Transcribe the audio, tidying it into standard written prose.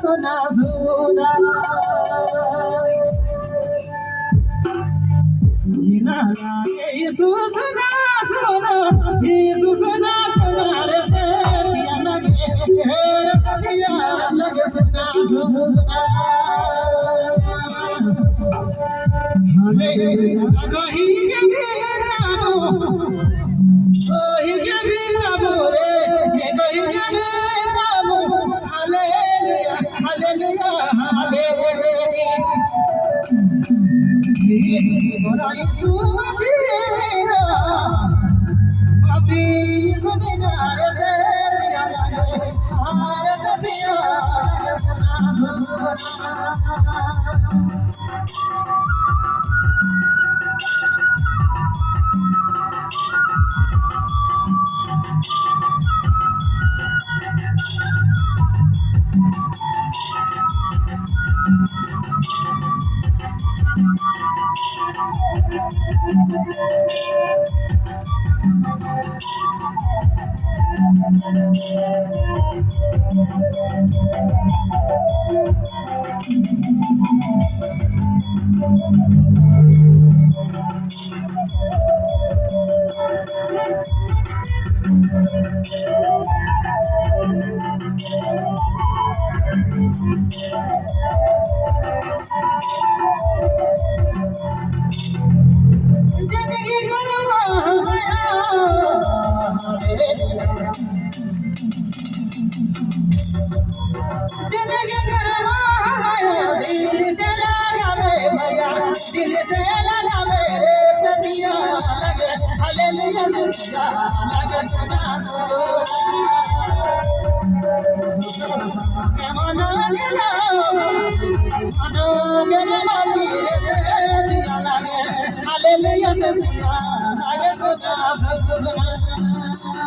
सोना सोना जीना लागे सुसना सोना सुसना सोना रे सतिया लगे सोना सोना हालेलुया कही के नामो कही के नामो रे कही के नामो हालेलुया हालेलुया हालेलुया मोरा यीशु मसीह सबना रे सतिया लगे हार सतिया लगे सोना सोना जिंदगी गरमा गया जिंदगी गरमा गया दिल से लगावे भैया दिल से लगावे रे सतिया लगे हालेलुया सतिया लगे सोना सोना मनो गेला मानी रे सतिया लगे हालेलुया सतिया लगे सोना सोना